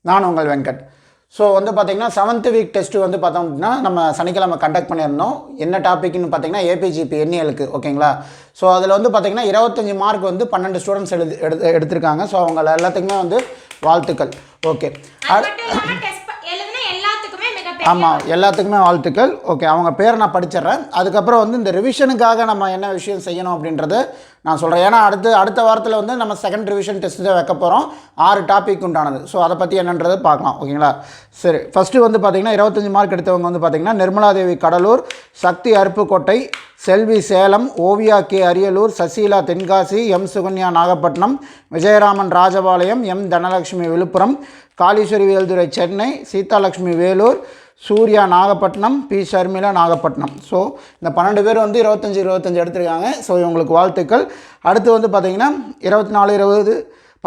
நான் உங்கள் வெங்கட். ஸோ வந்து பார்த்திங்கன்னா 7th வீக் டெஸ்ட்டு வந்து பார்த்தோம் அப்படின்னா நம்ம சனிக்கிழமை கண்டக்ட் பண்ணியிருந்தோம். என்ன டாப்பிக்னு பார்த்திங்கன்னா ஏபிஜிபி எண்ணியலுக்கு. ஓகேங்களா? ஸோ அதில் வந்து பார்த்திங்கன்னா 25 மார்க் வந்து 12 ஸ்டூடெண்ட்ஸ் எடுத்திருக்காங்க. ஸோ அவங்க எல்லாத்துக்குமே வந்து வாழ்த்துக்கள். ஓகே, ஆமாம், எல்லாத்துக்குமே வாழ்த்துக்கள். ஓகே, அவங்க பேரை நான் படிச்சிடுறேன். அதுக்கப்புறம் வந்து இந்த ரிவிஷனுக்காக நம்ம என்ன விஷயம் செய்யணும் அப்படின்றத நான் சொல்கிறேன். ஏன்னா அடுத்த வாரத்தில் வந்து நம்ம செகண்ட் ரிவிஷன் டெஸ்ட்டு தான் வைக்க போகிறோம். 6 டாபிக் உண்டானது. ஸோ அதை பற்றி என்னன்றதை பார்க்கலாம். ஓகேங்களா? சரி, ஃபஸ்ட்டு வந்து பார்த்திங்கன்னா 25 மார்க் எடுத்தவங்க வந்து பார்த்திங்கன்னா Nirmaladevi Cuddalore, Sakthi Aruppukottai, Selvi Salem, Oviya K Ariyalur, Sasikala Tenkasi, M Sukanya Nagapattinam, Vijayaraman Rajapalayam, M Dhanalakshmi Villupuram, Kaleeswari Velthurai Chennai, Seethalakshmi Vellore, Surya Nagapattinam, P Sharmila Nagapattinam. So இந்த 12 பேர் வந்து 25 எடுத்திருக்காங்க. ஸோ இவங்களுக்கு வாழ்த்துக்கள். அடுத்து வந்து பார்த்திங்கன்னா 24, 20,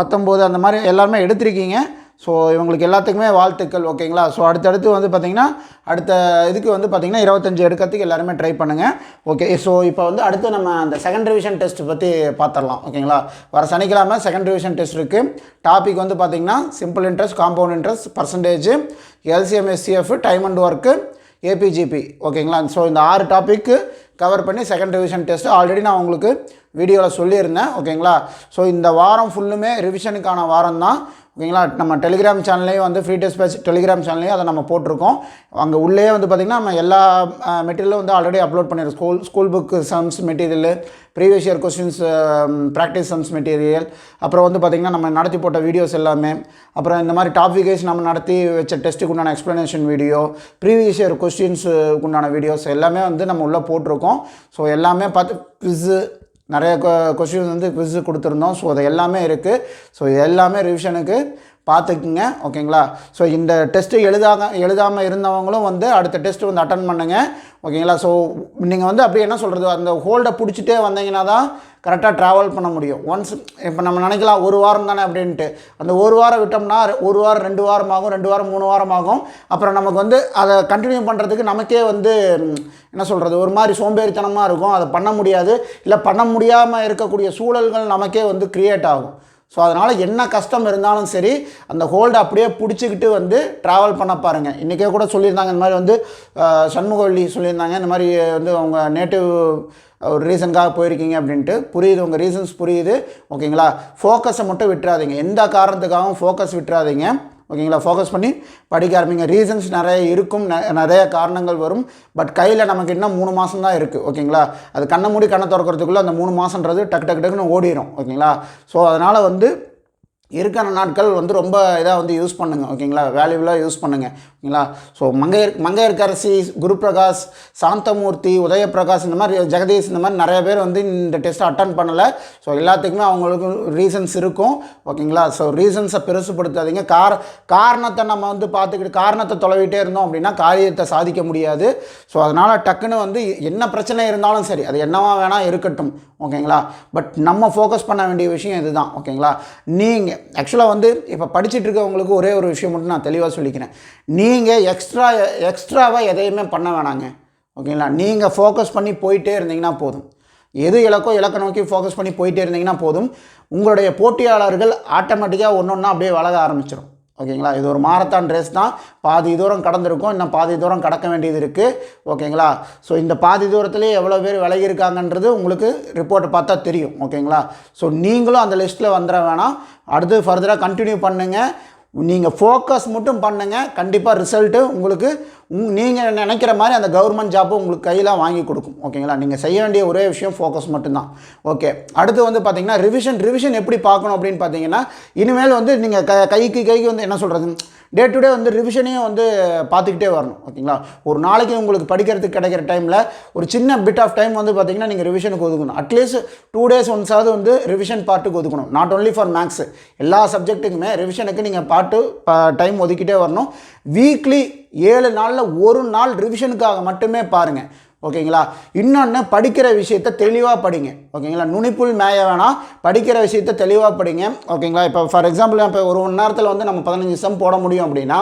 19 அந்த மாதிரி எல்லாருமே எடுத்திருக்கீங்க. ஸோ இவங்களுக்கு எல்லாத்துக்குமே வாழ்த்துக்கள். ஓகேங்களா? ஸோ அடுத்தடுத்து வந்து பார்த்திங்கன்னா அடுத்த இதுக்கு வந்து பார்த்திங்கன்னா 25 எடுக்கிறதுக்கு எல்லாருமே ட்ரை பண்ணுங்கள். ஓகே, ஸோ இப்போ வந்து அடுத்து நம்ம அந்த செகண்ட் ரிவிஷன் டெஸ்ட் பற்றி பார்த்துடலாம். ஓகேங்களா? வர சனிக்கிழமை செகண்ட் ரிவிஷன் டெஸ்ட் இருக்குது. டாபிக் வந்து பார்த்திங்கன்னா simple interest, compound interest, percentage, LCM, SCF, time and work, ABGP. ஓகேங்களா? ஸோ இந்த 6 டாப்பிக்கு கவர் பண்ணி செகண்ட் ரிவிஷன் டெஸ்ட்டு ஆல்ரெடி நான் உங்களுக்கு வீடியோவில் சொல்லியிருந்தேன். ஓகேங்களா? ஸோ இந்த வாரம் ஃபுல்லுமே ரிவிஷனுக்கான வாரம் தான். ஓகேங்களா? நம்ம டெலிகிராம் சேனல்லையும் வந்து ஃப்ரீ டெஸ்ட் பேட்ச் டெலிகிராம் சேனல்லையும் அதை நம்ம போட்டிருக்கோம். அங்கே உள்ளே வந்து பார்த்திங்கன்னா நம்ம எல்லா மெட்டீரியலும் வந்து ஆல்ரெடி அப்லோட் பண்ணியிருக்கோம். School book sums material, previous year questions practice sums material, அப்புறம் வந்து பார்த்திங்கன்னா நம்ம நடத்தி போட்ட வீடியோஸ் எல்லாமே, அப்புறம் இந்த மாதிரி டாபிக் வைஸ் நம்ம நடத்தி வச்ச டெஸ்ட்டுக்கு உண்டான எக்ஸ்ப்ளனேஷன் வீடியோ, ப்ரீவியஸ் இயர் கொஸ்டின்ஸுக்கு உண்டான வீடியோஸ் எல்லாமே வந்து நம்ம உள்ளே போட்டிருக்கோம். ஸோ எல்லாமே பார்த்து குவிஸு நிறைய கொஸ்டின்ஸ் வந்து குவிஸ் கொடுத்துருந்தோம். ஸோ அது எல்லாமே இருக்குது. ஸோ இது எல்லாமே ரிவிஷனுக்கு பார்த்துக்குங்க. ஓகேங்களா? ஸோ இந்த டெஸ்ட்டு எழுதாமல் இருந்தவங்களும் வந்து அடுத்த டெஸ்ட்டு வந்து அட்டன் பண்ணுங்கள். ஓகேங்களா? ஸோ நீங்கள் வந்து அப்படி என்ன சொல்கிறது, அந்த ஹோல்டை பிடிச்சிட்டே வந்தீங்கன்னா தான் கரெக்டாக ட்ராவல் பண்ண முடியும். ஒன்ஸ் இப்போ நம்ம நினைக்கலாம் ஒரு வாரம் தானே அப்படின்ட்டு, அந்த ஒரு வாரம் விட்டோம்னா 1 வாரம் 2 வாரம் ஆகும், 2 வாரம் 3 வாரம் ஆகும். அப்புறம் நமக்கு வந்து அதை கண்டினியூ பண்ணுறதுக்கு நமக்கே வந்து என்ன சொல்கிறது, ஒரு மாதிரி சோம்பேறித்தனமாக இருக்கும். அதை பண்ண முடியாது, இல்லை பண்ண முடியாமல் இருக்கக்கூடிய சூழல்கள் நமக்கே வந்து க்ரியேட் ஆகும். ஸோ அதனால் என்ன கஷ்டம் இருந்தாலும் சரி, அந்த ஹோல்டை அப்படியே பிடிச்சிக்கிட்டு வந்து ட்ராவல் பண்ண பாருங்கள். இன்றைக்கே கூட சொல்லியிருந்தாங்க, இந்த மாதிரி வந்து சண்முகவள்ளி சொல்லியிருந்தாங்க, இந்த மாதிரி வந்து அவங்க நேட்டிவ் ஒரு ரீசனுக்காக போயிருக்கீங்க அப்படின்ட்டு. புரியுது, உங்கள் ரீசன்ஸ் புரியுது. ஓகேங்களா? ஃபோக்கஸை மட்டும் விட்டுறாதீங்க, எந்த காரணத்துக்காகவும் ஃபோக்கஸ் விட்டுறாதீங்க. ஓகேங்களா? ஃபோக்கஸ் பண்ணி படிக்க ஆரம்பிங்க. ரீசன்ஸ் நிறைய இருக்கும், நிறைய காரணங்கள் வரும். பட் கையில் நமக்கு இன்னும் 3 மாதம் தான் இருக்குது. ஓகேங்களா? அது கண்ணை மூடி கண்ணை திறக்கிறதுக்குள்ளே அந்த 3 மாதன்றது டக்குன்னு ஓடிடும். ஓகேங்களா? ஸோ அதனால் வந்து இருக்கிற நாட்கள் வந்து ரொம்ப இதாக வந்து யூஸ் பண்ணுங்கள். ஓகேங்களா? வேல்யூபுளாக யூஸ் பண்ணுங்கள். ஓகேங்களா? ஸோ மங்கையர்கரசி, குருபிரகாஷ், சாந்தமூர்த்தி, உதயபிரகாஷ், இந்த மாதிரி ஜெகதீஷ், இந்த மாதிரி நிறைய பேர் வந்து இந்த டெஸ்ட்டை அட்டன் பண்ணலை. ஸோ எல்லாத்துக்குமே அவங்களுக்கு ரீசன்ஸ் இருக்கும். ஓகேங்களா? ஸோ ரீசன்ஸை பெருசுப்படுத்தாதீங்க. காரணத்தை நம்ம வந்து பார்த்துக்கிட்டு காரணத்தை தொலைவிட்டே இருந்தோம் அப்படின்னா காரியத்தை சாதிக்க முடியாது. ஸோ அதனால் டக்குன்னு வந்து என்ன பிரச்சனை இருந்தாலும் சரி, அது என்னவா வேணால் இருக்கட்டும். ஓகேங்களா? பட் நம்ம ஃபோக்கஸ் பண்ண வேண்டிய விஷயம் இதுதான். ஓகேங்களா? நீங்கள் ஆக்சுவலாக வந்து இப்போ படிச்சுட்டு இருக்கவங்களுக்கு ஒரே ஒரு விஷயம் மட்டும் நான் தெளிவாக சொல்லிக்கிறேன். நீங்கள் எக்ஸ்ட்ராவாக எதையுமே பண்ண வேணாங்க. ஓகேங்களா? நீங்கள் ஃபோக்கஸ் பண்ணி போயிட்டே இருந்தீங்கன்னா போதும். எது இலக்கை நோக்கி ஃபோக்கஸ் பண்ணி போயிட்டே இருந்தீங்கன்னா போதும். உங்களுடைய போட்டியாளர்கள் ஆட்டோமேட்டிக்காக ஒன்றா அப்படியே வளர ஆரம்பிச்சிடும். ஓகேங்களா? இது ஒரு மாரத்தான் ரேஸ் தான். பாதி தூரம் கடந்திருக்கும், இன்னும் பாதி தூரம் கடக்க வேண்டியது இருக்குது. ஓகேங்களா? ஸோ இந்த பாதி தூரத்துலேயே எவ்வளோ பேர் விலகி இருக்காங்கன்றது உங்களுக்கு ரிப்போர்ட்டை பார்த்தா தெரியும். ஓகேங்களா? ஸோ நீங்களும் அந்த லிஸ்ட்டில் வந்துட வேணாம். அடுத்து ஃபர்தராக கண்டினியூ பண்ணுங்கள். நீங்கள் ஃபோக்கஸ் மட்டும் பண்ணுங்கள். கண்டிப்பாக ரிசல்ட்டு உங்களுக்கு நீங்கள் நினைக்கிற மாதிரி அந்த கவர்மெண்ட் ஜாப்பு உங்களுக்கு கையில் வாங்கி கொடுக்கும். ஓகேங்களா? நீங்கள் செய்ய வேண்டிய ஒரே விஷயம் ஃபோக்கஸ் மட்டும்தான். ஓகே, அடுத்து வந்து பார்த்திங்கன்னா ரிவிஷன் எப்படி பார்க்கணும் அப்படின்னு பார்த்தீங்கன்னா, இனிமேல் வந்து நீங்கள் கைக்கு வந்து என்ன சொல்கிறது, டே டு டே வந்து ரிவிஷனையும் வந்து பார்த்துக்கிட்டே வரணும். ஓகேங்களா? ஒரு நாளைக்கு உங்களுக்கு படிக்கிறதுக்கு கிடைக்கிற டைமில் ஒரு சின்ன பிட் ஆஃப் டைம் வந்து பார்த்திங்கன்னா நீங்கள் ரிவிஷனுக்கு ஒதுக்கணும். அட்லீஸ்ட் 2 days ஒன்ஸாவது வந்து ரிவிஷன் பார்ட்டுக்கு ஒதுக்கணும். நாட் ஒன்லி ஃபார் மேக்ஸ், எல்லா சப்ஜெக்ட்டுக்குமே ரிவிஷனுக்கு நீங்கள் டைம் ஒதுக்கிட்டே வரணும். வீக்லி 7 நாளில் 1 நாள் ரிவிஷனுக்காக மட்டுமே பாருங்கள். ஓகேங்களா. இன்னொன்று, படிக்கிற விஷயத்தை தெளிவாக படிங்க. ஓகேங்களா. நுனிப்புள் மேய வேணாம், படிக்கிற விஷயத்தை தெளிவாக படிங்க. ஓகேங்களா. இப்போ ஃபார் எக்ஸாம்பிள் இப்போ ஒரு 1 நேரத்தில் வந்து நம்ம 15 சம் போட முடியும் அப்படின்னா,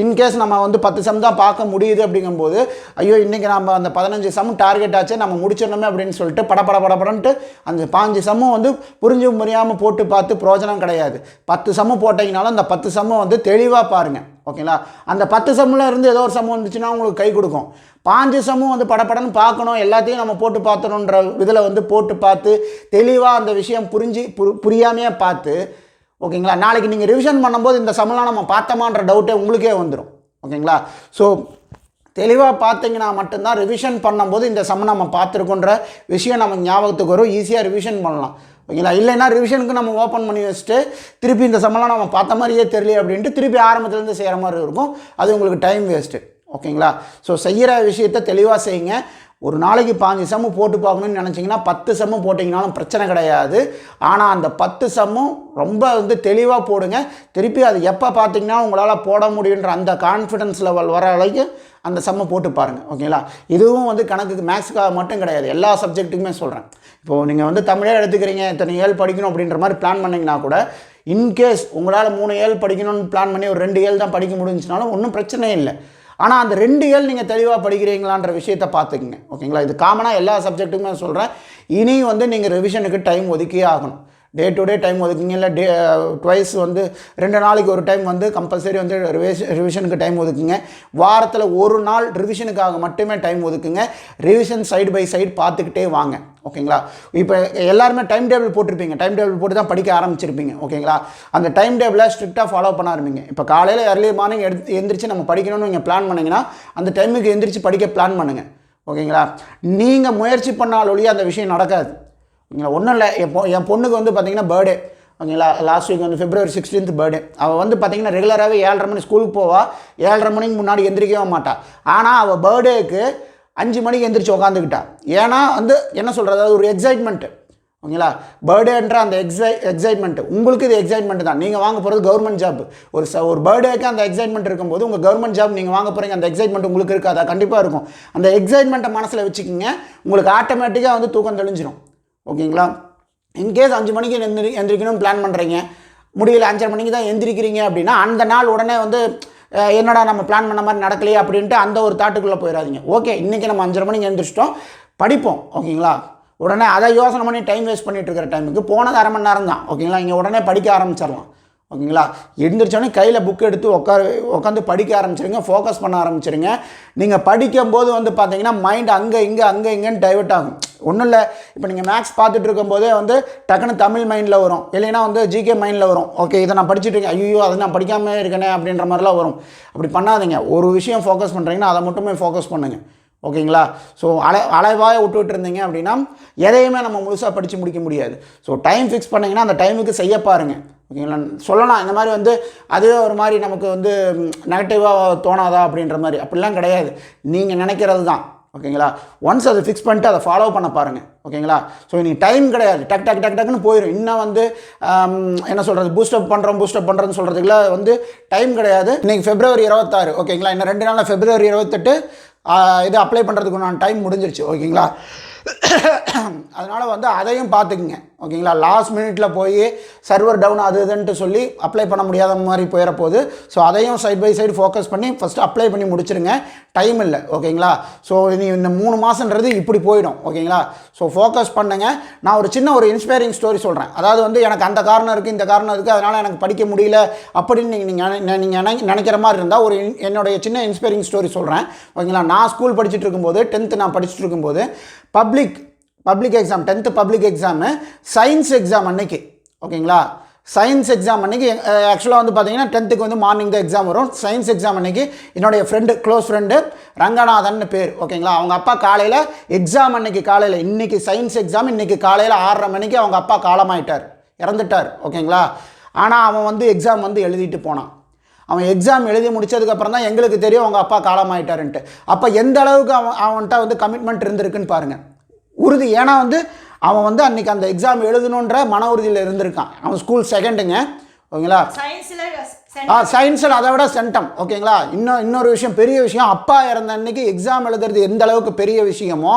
இன்கேஸ் நம்ம வந்து 10 சம் தான் பார்க்க முடியுது அப்படிங்கும்போது, ஐயோ இன்றைக்கி நம்ம அந்த 15 சம் டார்கெட் ஆச்சு நம்ம முடிச்சிடணுமே அப்படின்னு சொல்லிட்டு படப்படன்ட்டு அந்த 15 சம்மும் வந்து புரியாமல் போட்டு பார்த்து பிரயோஜனம் கிடையாது. 10 சம்மு போட்டிங்கனாலும் அந்த 10 சம்மை வந்து தெளிவாக பாருங்கள். ஓகேங்களா. அந்த 10 சம்மில் இருந்து ஏதோ ஒரு சம் வந்துச்சுன்னா உங்களுக்கு கை கொடுக்கும். 5 சம்மும் வந்து படப்படன்னு பார்க்கணும், எல்லாத்தையும் நம்ம போட்டு பார்த்தணுன்ற இதில் வந்து போட்டு பார்த்து தெளிவாக அந்த விஷயம் புரியாமையே பார்த்து, ஓகேங்களா, நாளைக்கு நீங்கள் ரிவிஷன் பண்ணும்போது இந்த சம்மெலாம் நம்ம பார்த்தோமான்ற டவுட்டே உங்களுக்கே வந்துடும். ஓகேங்களா. ஸோ தெளிவாக பார்த்தீங்கன்னா மட்டும்தான் ரிவிஷன் பண்ணும்போது இந்த சம் நம்ம பார்த்துருக்கோன்ற விஷயம் நம்ம ஞாபகத்துக்கு வரும், ஈஸியாக ரிவிஷன் பண்ணலாம். ஓகேங்களா. இல்லைன்னா ரிவிஷனுக்கு நம்ம ஓப்பன் பண்ணி வச்சுட்டு திருப்பி இந்த சம்மெல்லாம் நம்ம பார்த்த மாதிரியே தெரியல அப்படின்ட்டு திருப்பி ஆரம்பத்துலேருந்து செய்கிற மாதிரி இருக்கும், அது உங்களுக்கு டைம் வேஸ்ட்டு. ஓகேங்களா. ஸோ செய்கிற விஷயத்தை தெளிவாக செய்யுங்க. ஒரு நாளைக்கு 5 சம்மு போட்டு பார்க்கணுன்னு நினச்சிங்கன்னா 10 சம்மு போட்டிங்கனாலும் பிரச்சனை கிடையாது. ஆனால் அந்த 10 சம்மும் ரொம்ப வந்து தெளிவாக போடுங்க. திருப்பி அது எப்போ பார்த்தீங்கன்னா உங்களால் போட முடியுன்ற அந்த கான்ஃபிடன்ஸ் லெவல் வர அளவுக்கு அந்த சம்மை போட்டு பாருங்கள். ஓகேங்களா. இதுவும் வந்து கணக்குக்கு மேக்ஸுக்காக மட்டும் கிடையாது, எல்லா சப்ஜெக்ட்டுக்குமே சொல்கிறேன். இப்போது நீங்கள் வந்து தமிழே எடுத்துக்கிறீங்க, இத்தனை ஏழு படிக்கணும் அப்படின்ற மாதிரி பிளான் பண்ணிங்கன்னா கூட, இன்கேஸ் உங்களால் 3 ஏழு படிக்கணும்னு பிளான் பண்ணி ஒரு 2 ஏழு தான் படிக்க முடிஞ்சுனாலும் ஒன்றும் பிரச்சனை இல்லை. ஆனால் அந்த 2 ஏழு நீங்கள் தெளிவாக படிக்கிறீங்களான்ற விஷயத்தை பார்த்துக்குங்க. ஓகேங்களா. இது காமனாக எல்லா சப்ஜெக்ட்டுக்குமே சொல்கிறேன். இனி வந்து நீங்கள் ரிவிஷனுக்கு டைம் ஒதுக்கியே ஆகணும். டே டு டே டைம் ஒதுக்குங்க, இல்லை ட்வைஸ் வந்து 2 நாளைக்கு ஒரு டைம் வந்து கம்பல்சரி வந்து ரிவிஷனுக்கு டைம் ஒதுக்குங்க. வாரத்தில் ஒரு நாள் ரிவிஷனுக்காக மட்டுமே டைம் ஒதுக்குங்க. ரிவிஷன் சைடு பை சைடு பார்த்துக்கிட்டே வாங்க. ஓகேங்களா. இப்போ எல்லாருமே டைம் டேபிள் போட்டிருப்பீங்க, டைம் டேபிள் போட்டு தான் படிக்க ஆரம்பிச்சிருப்பீங்க. ஓகேங்களா. அந்த டைம் டேபிளை ஸ்ட்ரிக்டாக ஃபாலோ பண்ண ஆரம்பிங்க. இப்போ காலையில் early மார்னிங் எந்திரிச்சு நம்ம படிக்கணும்னு நீங்கள் பிளான் பண்ணிங்கன்னா அந்த டைமுக்கு எந்திரிச்சு படிக்க பிளான் பண்ணுங்கள். ஓகேங்களா. நீங்கள் முயற்சி பண்ணால் ஒழிய அந்த விஷயம் நடக்காது. ஓகேங்களா. ஒன்றும் இல்லை, என் பொண்ணுக்கு வந்து பார்த்திங்கன்னா பர்த்டே. ஓகேங்களா. லாஸ்ட் வீக் வந்து February 16th பர்த்டே. அவள் வந்து பார்த்திங்கன்னா ரெகுலராகவே 7:30 மணி ஸ்கூலுக்கு போவா, 7:30 மணிக்கு முன்னாடி எந்திரிக்கவே மாட்டாள். ஆனால் அவள் பர்த்டேக்கு 5 மணிக்கு எந்திரிச்சு உட்காந்துக்கிட்டா. ஏன்னா வந்து என்ன சொல்கிறது, அது ஒரு எக்ஸைட்மெண்ட்டு. ஓகேங்களா. பர்த்டேன்ற அந்த எக்ஸைட்மெண்ட்டு உங்களுக்கு இது எக்ஸைட்மெண்ட் தான். நீங்கள் வாங்க போகிறது கவர்மெண்ட் ஜாப். ஒரு பர்த்டேக்கு அந்த எக்ஸைட்மெண்ட் இருக்கும்போது உங்கள் கவர்மெண்ட் ஜாப் நீங்கள் வாங்க போகிறீங்க, அந்த எக்ஸைட்மெண்ட் உங்களுக்கு இருக்காதா? கண்டிப்பாக இருக்கும். அந்த எக்ஸைட்மெண்ட்டை மனசில் வச்சுக்கிங்க, உங்களுக்கு ஆட்டோமேட்டிக்காக வந்து தூக்கம் தெளிஞ்சிடும். ஓகேங்களா. இன்கேஸ் 5 மணிக்கு எந்திரிக்கணும்னு பிளான் பண்ணுறீங்க, முடியல 5:30 மணிக்கு தான் எந்திரிக்கிறீங்க அப்படின்னா அந்த நாள் உடனே வந்து என்னடா நம்ம பிளான் பண்ண மாதிரி நடக்கலையே அப்படின்ட்டு அந்த ஒரு தாட்டுக்குள்ளே போயிடாதீங்க. ஓகே, இன்றைக்கி நம்ம 5:30 மணிக்கு எழுந்திரிச்சிட்டோம், படிப்போம். ஓகேங்களா. உடனே அதை யோசனை பண்ணி டைம் வேஸ்ட் பண்ணிகிட்டு இருக்கிற டைமுக்கு போனது 1/2 மணி நேரம் தான். ஓகேங்களா. இங்கே உடனே படிக்க ஆரம்பிச்சிடலாம். ஓகேங்களா. எழுந்திரிச்சோடனே கையில் புக் எடுத்து உட்காந்து படிக்க ஆரம்பிச்சிருங்க, ஃபோக்கஸ் பண்ண ஆரம்பிச்சிருங்க. நீங்கள் படிக்கும்போது வந்து பார்த்தீங்கன்னா மைண்ட் அங்கே இங்கேன்னு டைவர்ட் ஆகும். ஒன்றும் இல்லை, இப்போ நீங்கள் மேக்ஸ் பார்த்துட்டு இருக்கும்போதே வந்து டக்குன்னு தமிழ் மைண்டில் வரும், இல்லைன்னா வந்து ஜிகே மைண்டில் வரும். ஓகே, இதை நான் படிச்சுட்டு இருக்கேன், ஐயோ அதை நான் படிக்காமல் இருக்கேனே அப்படின்ற மாதிரிலாம் வரும். அப்படி பண்ணாதீங்க. ஒரு விஷயம் ஃபோக்கஸ் பண்ணுறீங்கன்னா அதை மட்டுமே ஃபோக்கஸ் பண்ணுங்கள். ஓகேங்களா. ஸோ அலைவாக விட்டுட்டு இருந்தீங்க அப்படின்னா எதையுமே நம்ம முழுசாக படித்து முடிக்க முடியாது. ஸோ டைம் ஃபிக்ஸ் பண்ணிங்கன்னா அந்த டைமுக்கு செய்ய பாருங்கள். ஓகேங்களா. சொல்லலாம் இந்த மாதிரி வந்து அதுவே ஒரு மாதிரி நமக்கு வந்து நெகட்டிவாக தோணாதா அப்படின்ற மாதிரி, அப்படிலாம் கிடையாது. நீங்கள் நினைக்கிறது தான். ஓகேங்களா. ஒன்ஸ் அதை ஃபிக்ஸ் பண்ணிட்டு அதை ஃபாலோ பண்ண பாருங்கள். ஓகேங்களா. ஸோ இன்னைக்கு டைம் கிடையாது, டக்குன்னு போயிடும். இன்னும் வந்து என்ன சொல்கிறது, பூஸ்டப் பண்ணுறோன்னு சொல்கிறதுக்குள்ள வந்து டைம் கிடையாது. இன்றைக்கி February 26. ஓகேங்களா. இன்னும் 2 நாளில் February 28 இது அப்ளை பண்ணுறதுக்கு நான் டைம் முடிஞ்சிருச்சு. ஓகேங்களா. அதனால் வந்து அதையும் பார்த்துக்குங்க. ஓகேங்களா. லாஸ்ட் மினிட்ல போய் சர்வர் டவுன் அது இதுன்ட்டு சொல்லி அப்ளை பண்ண முடியாத மாதிரி போயிட போகுது. ஸோ அதையும் சைட் பை சைடு ஃபோக்கஸ் பண்ணி ஃபஸ்ட்டு அப்ளை பண்ணி முடிச்சிருங்க, டைம் இல்லை. ஓகேங்களா. ஸோ இந்த 3 மாதன்றது இப்படி போயிடும். ஓகேங்களா. ஸோ ஃபோக்கஸ் பண்ணுங்கள். நான் ஒரு சின்ன ஒரு இன்ஸ்பைரிங் ஸ்டோரி சொல்கிறேன். அதாவது வந்து எனக்கு அந்த காரணம் இருக்குது, இந்த காரணம் இருக்குது, அதனால் எனக்கு படிக்க முடியல அப்படின்னு நீங்கள் நினைக்கிற மாதிரி இருந்தால் என்னுடைய சின்ன இன்ஸ்பைரிங் ஸ்டோரி சொல்கிறேன். ஓகேங்களா. நான் ஸ்கூல் படிச்சுட்டு இருக்கும்போது 10th நான் படிச்சுட்டு இருக்கும்போது public exam 10th public exam science exam அன்னைக்கு. ஓகேங்களா. சயின்ஸ் எக்ஸாம் அன்னைக்கு ஆக்சுவலாக வந்து பார்த்தீங்கன்னா 10th வந்து மார்னிங் தான் எக்ஸாம் வரும். சயின்ஸ் எக்ஸாம் அன்னைக்கு என்னுடைய க்ளோஸ் ஃப்ரெண்டு ரங்கநாதன் பேர். ஓகேங்களா. அவங்க அப்பா காலையில் எக்ஸாம் அன்னைக்கு காலையில், இன்றைக்கி சயின்ஸ் எக்ஸாம் இன்றைக்கி காலையில் 6:30 மணிக்கு அவங்க அப்பா காலமாயிட்டார், இறந்துட்டார். ஓகேங்களா. ஆனால் அவன் வந்து எக்ஸாம் வந்து எழுதிட்டு போனான். அவன் எக்ஸாம் எழுதி முடித்ததுக்கப்புறம் தான் எங்களுக்கு தெரியும் அவங்க அப்பா காலமாயிட்டாருன்ட்டு. அப்போ எந்த அளவுக்கு அவன்கிட்ட வந்து கமிட்மெண்ட் இருந்திருக்குன்னு பாருங்கள், உறுதி. ஏன்னா வந்து அவன் வந்து அன்றைக்கி அந்த எக்ஸாம் எழுதணுன்ற மன உறுதியில் இருந்திருக்கான். அவன் ஸ்கூல் செகண்டுங்க. ஓகேங்களா. சயின்ஸில் அதை விட சென்டம். ஓகேங்களா? இன்னொரு விஷயம், பெரிய விஷயம், அப்பா இறந்த அன்னைக்கு எக்ஸாம் எழுதுறது எந்த அளவுக்கு பெரிய விஷயமோ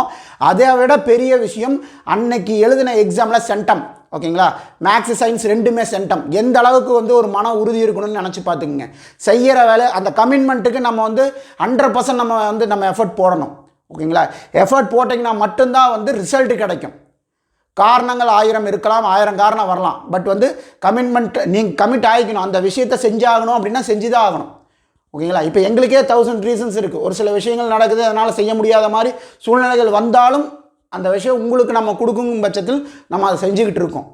அதை விட பெரிய விஷயம் அன்னைக்கு எழுதின எக்ஸாமில் சென்டம். ஓகேங்களா? மேக்ஸ் சயின்ஸ் ரெண்டுமே சென்டம். எந்த அளவுக்கு வந்து ஒரு மன உறுதி இருக்கணும்னு நினச்சி பார்த்துக்குங்க. செய்கிற வேலை அந்த கமிட்மெண்ட்டுக்கு நம்ம வந்து 100% நம்ம எஃபர்ட் போடணும். ஓகேங்களா? எஃபர்ட் போட்டிங்கன்னா மட்டும்தான் வந்து ரிசல்ட் கிடைக்கும். காரணங்கள் 1000 இருக்கலாம், 1000 காரணம் வரலாம். பட் வந்து கமிட்மெண்ட், நீங்கள் கமிட் ஆகிக்கணும். அந்த விஷயத்தை செஞ்சாகணும் அப்படின்னா செஞ்சு தான் ஆகணும். ஓகேங்களா? இப்போ எங்களுக்கே 1000 ரீசன்ஸ் இருக்குது. ஒரு சில விஷயங்கள் நடக்குது, அதனால் செய்ய முடியாத மாதிரி சூழ்நிலைகள் வந்தாலும் அந்த விஷயம் உங்களுக்கு நம்ம கொடுக்கும் பட்சத்தில் நம்ம அதை செஞ்சுக்கிட்டு இருக்கோம்.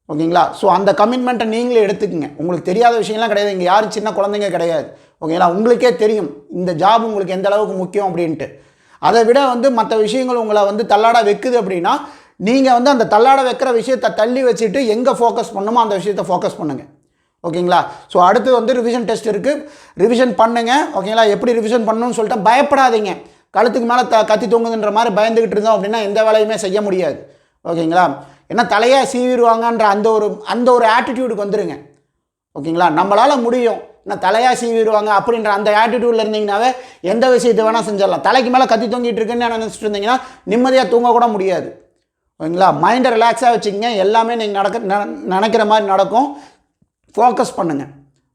ஓகேங்களா? ஸோ அந்த கமிட்மெண்ட்டை நீங்களே எடுத்துக்கங்க. உங்களுக்கு தெரியாத விஷயம்லாம் கிடையாது. இங்கே யாரும் சின்ன குழந்தைங்க கிடையாது. ஓகேங்களா? உங்களுக்கே தெரியும் இந்த ஜாப் உங்களுக்கு எந்த அளவுக்கு முக்கியம் அப்படின்ட்டு. அதை விட வந்து மற்ற விஷயங்கள் உங்களை வந்து தள்ளாட வைக்குது அப்படின்னா நீங்கள் வந்து அந்த தள்ளாட வைக்கிற விஷயத்தை தள்ளி வச்சுட்டு எங்கே ஃபோக்கஸ் பண்ணணுமோ அந்த விஷயத்தை ஃபோக்கஸ் பண்ணுங்கள். ஓகேங்களா? ஸோ அடுத்து வந்து ரிவிஷன் டெஸ்ட் இருக்குது. ரிவிஷன் பண்ணுங்கள். ஓகேங்களா? எப்படி ரிவிஷன் பண்ணணும்னு சொல்லிட்டு பயப்படாதீங்க. கழுத்துக்கு மேலே கத்தி தொங்குதுன்ற மாதிரி பயந்துக்கிட்டு இருந்தோம் அப்படின்னா எந்த வேலையுமே செய்ய முடியாது. ஓகேங்களா? ஏன்னா தலையாக சீவிடுவாங்கன்ற அந்த ஒரு ஆட்டிடியூடுக்கு வந்துடுங்க. ஓகேங்களா? நம்மளால் முடியும், நான் தலையாக சீவிடுவாங்க அப்படின்ற அந்த ஆட்டிடியூடில் இருந்தீங்கன்னாவே எந்த விஷயத்தை வேணால் செஞ்சிடலாம். தலைக்கு மேலே கத்தி தொங்கிட்டு இருக்குன்னு நினச்சிட்டு இருந்தீங்கன்னா நிம்மதியாக தூங்க கூட முடியாது. ஓகேங்களா? மைண்டை ரிலாக்ஸாக வச்சுக்கோங்க. எல்லாமே நீங்கள் நினைக்கிற மாதிரி நடக்கும். ஃபோக்கஸ் பண்ணுங்கள்.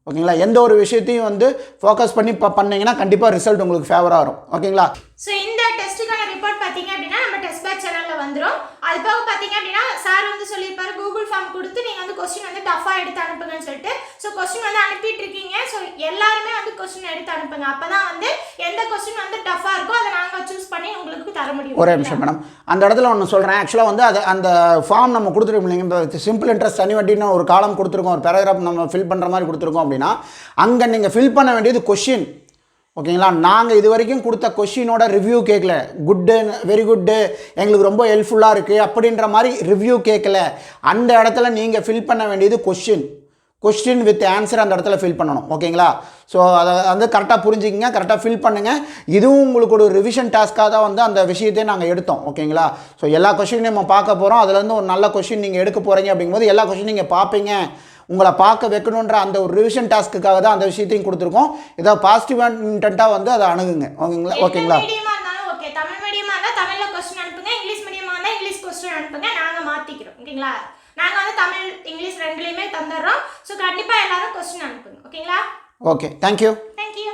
ஓகேங்களா? எந்த ஒரு விஷயத்தையும் வந்து ஃபோக்கஸ் பண்ணி பண்ணிங்கன்னா கண்டிப்பாக ரிசல்ட் உங்களுக்கு ஃபேவராக வரும். ஓகேங்களா? ஸோ இந்த டெஸ்ட்டுக்கான ரிப்போர்ட் பார்த்தீங்க அப்படின்னா நம்ம டெஸ்ட் பேட்ச் சேனலில் வந்துடும். அது போக பார்த்தீங்க அப்படின்னா சார் வந்து சொல்லியிருப்பாரு, கூகுள் ஃபார்ம் கொடுத்து நீங்கள் வந்து கொஸ்டின் வந்து டஃபாக எடுத்து அனுப்புங்கன்னு சொல்லிட்டு. ஸோ கொஸ்டின் வந்து அனுப்பிட்டு இருக்கீங்க. ஸோ எல்லாருமே வந்து கொஸ்டின் எடுத்து அனுப்புங்க. அப்போ தான் வந்து எந்த கொஸ்டின் வந்து டஃபாக இருக்கோ அதை நாங்கள் சூஸ் பண்ணி உங்களுக்கு தர முடியும். ஒரே நிமிஷம் மேடம், அந்த இடத்துல ஒன்று சொல்கிறேன். ஆக்சுவலாக வந்து அந்த ஃபார்ம் நம்ம கொடுத்துருக்கோம் இல்லைங்க, இப்போ சிம்பிள் இன்ட்ரெஸ்ட் அனிவட்டின்னு ஒரு காலம் கொடுத்துருக்கோம், ஒரு பேராகிராஃப் நம்ம ஃபில் பண்ணுற மாதிரி கொடுத்துருக்கோம் அப்படின்னா அங்கே நீங்கள் ஃபில் பண்ண வேண்டியது கொஷின். ஓகேங்களா? நாங்கள் இது வரைக்கும் கொடுத்த கொஷினோட ரிவ்யூ கேட்கல. குட்டு, வெரி குட்டு, எங்களுக்கு ரொம்ப ஹெல்ப்ஃபுல்லாக இருக்குது அப்படின்ற மாதிரி ரிவ்யூ கேட்கல. அந்த இடத்துல நீங்கள் ஃபில் பண்ண வேண்டியது கொஸ்டின் வித் ஆன்சர் அந்த இடத்துல ஃபில் பண்ணணும். ஓகேங்களா? ஸோ அதை வந்து கரெக்டாக புரிஞ்சுக்கிங்க, கரெக்டாக ஃபில் பண்ணுங்கள். இதுவும் உங்களுக்கு ஒரு ரிவிஷன் டாஸ்க்காக தான் வந்து அந்த விஷயத்தையும் நாங்கள் எடுத்தோம். ஓகேங்களா? ஸோ எல்லா கொஷினையும் நம்ம பார்க்க போகிறோம். அதுலேருந்து ஒரு நல்ல கொஷின் நீங்கள் எடுக்க போகிறீங்க அப்படிங்கும்போது எல்லா கொஷின் நீங்கள் பார்ப்பீங்க. உங்களை பார்க்க வைக்கணுன்ற அந்த ஒரு ரிவிஷன் டாஸ்க்குக்காக தான் அந்த விஷயத்தையும் கொடுத்துருக்கோம். ஏதாவது பாசிட்டிவ் இன்டென்ட்டாக வந்து அதை அணுகுங்க. ஓகேங்களா? ஓகேங்களா? ஓகே, தமிழ் மீடியமாக இருந்தால் தமிழில் கொஸ்டின் அனுப்புங்க, இங்கிலீஷ் மீடியமாக இருந்தால் இங்கிலீஷ் கொஸ்டின் அனுப்புங்க. நாங்கள் மாற்றிக்கிறோம். ஓகேங்களா? நாங்கள் வந்து தமிழ் இங்கிலீஷ் ரெண்டுலேயுமே தந்துடுறோம். ஸோ கண்டிப்பாக எல்லாரும் கொஸ்டின் அனுப்புங்க. ஓகேங்களா? Okay, thank you. தேங்க்யூ.